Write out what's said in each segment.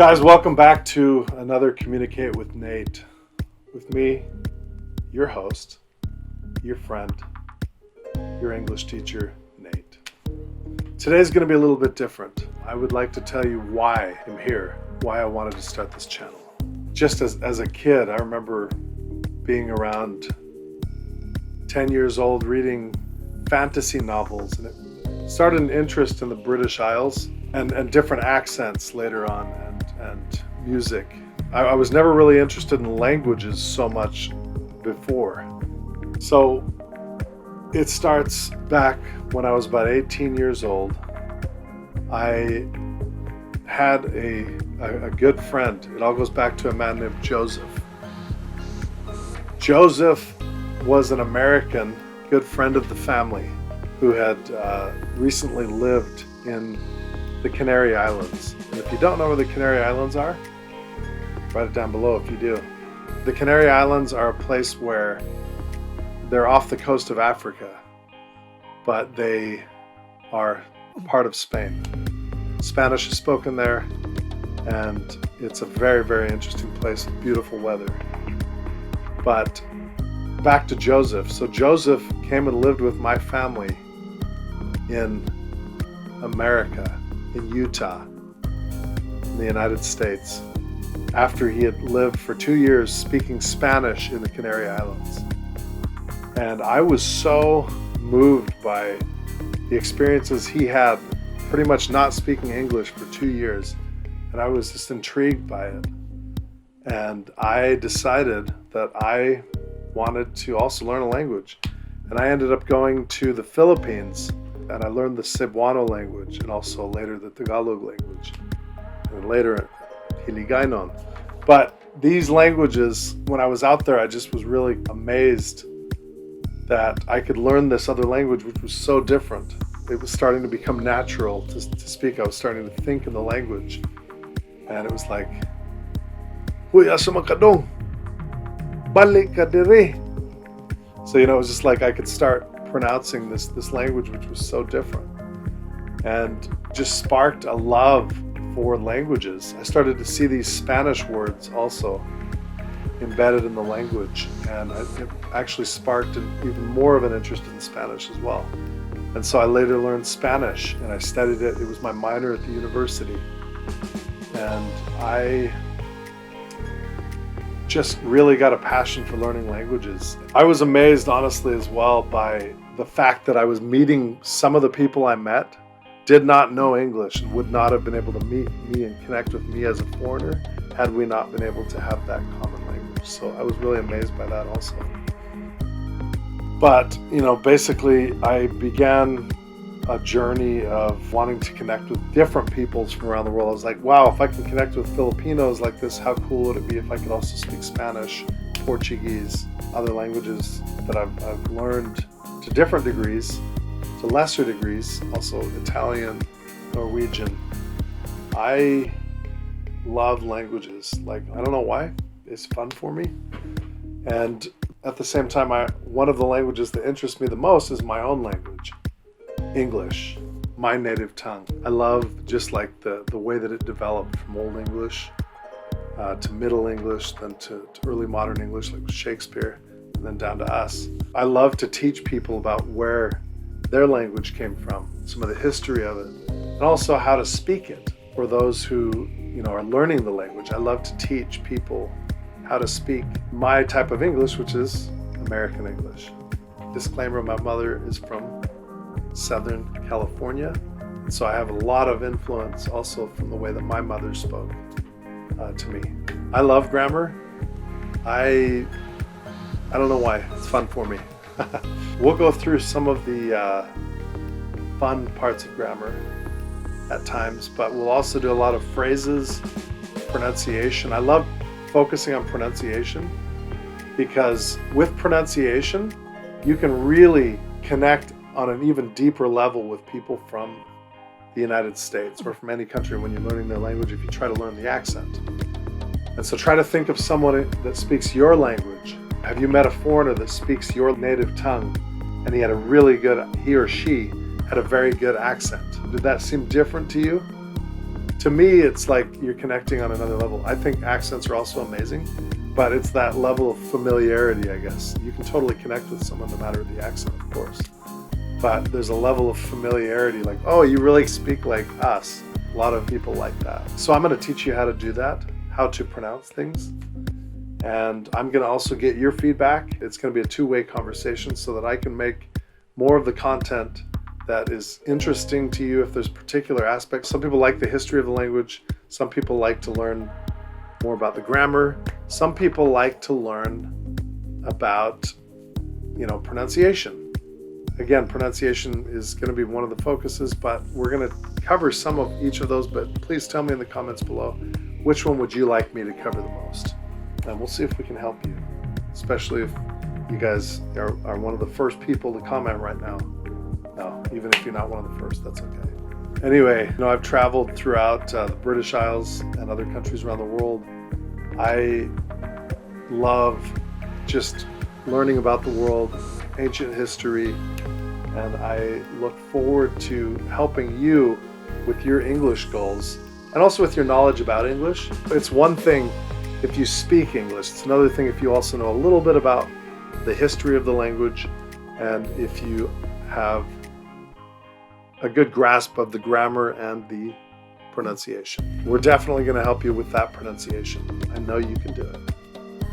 Guys, welcome back to another Communicate with Nate. With me, your host, your friend, your English teacher, Nate. Today's going to be a little bit different. I would like to tell you why I'm here, why I wanted to start this channel. Just as a kid, I remember being around 10 years old reading fantasy novels, and it started an interest in the British Isles and different accents later on and music. I was never really interested in languages so much before. So it starts back when I was about 18 years old. I had a good friend. It all goes back to a man named Joseph. Joseph was an American good friend of the family who had recently lived in the Canary Islands. And if you don't know where the Canary Islands are, write it down below if you do. The Canary Islands are a place where they're off the coast of Africa, but they are part of Spain. Spanish is spoken there, and it's a very, very interesting place with beautiful weather. But back to Joseph. So Joseph came and lived with my family in America, in Utah, in the United States, after he had lived for 2 years speaking Spanish in the Canary Islands. And I was so moved by the experiences he had, pretty much not speaking English for 2 years, and I was just intrigued by it. And I decided that I wanted to also learn a language. And I ended up going to the Philippines, and I learned the Cebuano language, and also later the Tagalog language, and later Hiligaynon. But these languages, when I was out there, I just was really amazed that I could learn this other language, which was so different. It was starting to become natural to speak. I was starting to think in the language, and it was like, "Huy asa makadong, balik ka diri." So it was just like I could start pronouncing this language, which was so different, and just sparked a love for languages. I started to see these Spanish words also embedded in the language, and it actually sparked even more of an interest in Spanish as well. And so I later learned Spanish, and I studied it. It was my minor at the university, and I just really got a passion for learning languages. I was amazed, honestly, as well by the fact that I was meeting some of the people I met did not know English and would not have been able to meet me and connect with me as a foreigner had we not been able to have that common language. So I was really amazed by that also. But, basically I began a journey of wanting to connect with different peoples from around the world. I was like, wow, if I can connect with Filipinos like this, how cool would it be if I could also speak Spanish, Portuguese, other languages that I've learned to different degrees, to lesser degrees, also Italian, Norwegian. I love languages. I don't know why. It's fun for me. And at the same time, one of the languages that interests me the most is my own language, English, my native tongue. I love just the way that it developed from Old English to Middle English, then to early modern English, like Shakespeare, and then down to us. I love to teach people about where their language came from, some of the history of it, and also how to speak it for those who are learning the language. I love to teach people how to speak my type of English, which is American English. Disclaimer, my mother is from Southern California, so I have a lot of influence also from the way that my mother spoke to me. I love grammar. I don't know why, it's fun for me. We'll go through some of the fun parts of grammar at times, but we'll also do a lot of phrases, pronunciation. I love focusing on pronunciation because with pronunciation, you can really connect on an even deeper level with people from the United States or from any country when you're learning their language if you try to learn the accent. And so try to think of someone that speaks your language. Have you met a foreigner that speaks your native tongue and he or she had a very good accent? Did that seem different to you? to me, it's like you're connecting on another level. I think accents are also amazing, but it's that level of familiarity, I guess. You can totally connect with someone no matter the accent, of course. But there's a level of familiarity, like, oh, you really speak like us. A lot of people like that. So I'm going to teach you how to do that, how to pronounce things. And I'm going to also get your feedback. It's going to be a two-way conversation so that I can make more of the content that is interesting to you if there's particular aspects. Some people like the history of the language. Some people like to learn more about the grammar. Some people like to learn about, pronunciation. Again, pronunciation is going to be one of the focuses, but we're going to cover some of each of those. But please tell me in the comments below, which one would you like me to cover the most? And we'll see if we can help you, especially if you guys are one of the first people to comment right now. No, even if you're not one of the first, that's okay. Anyway, I've traveled throughout the British Isles and other countries around the world. I love just learning about the world, ancient history, and I look forward to helping you with your English goals and also with your knowledge about English. It's one thing if you speak English. It's another thing if you also know a little bit about the history of the language and if you have a good grasp of the grammar and the pronunciation. We're definitely going to help you with that pronunciation. I know you can do it.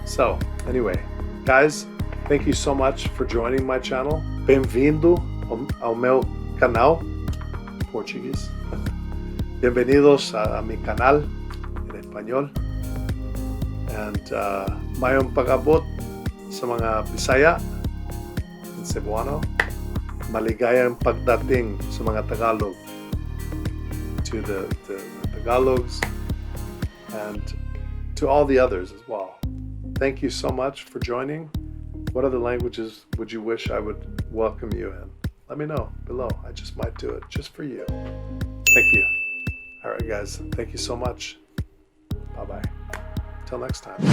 So, anyway, guys, thank you so much for joining my channel. Bem-vindo ao meu canal Portuguese. Bienvenidos a mi canal en español. And mayong pag-abot sa mga Bisaya in Cebuano. Maligayang pagdating sa mga Tagalog, to the Tagalogs and to all the others as well. Thank you so much for joining. What other languages would you wish I would welcome you in? Let me know below. I just might do it just for you. Thank you. All right, guys. Thank you so much. Bye-bye. Till next time.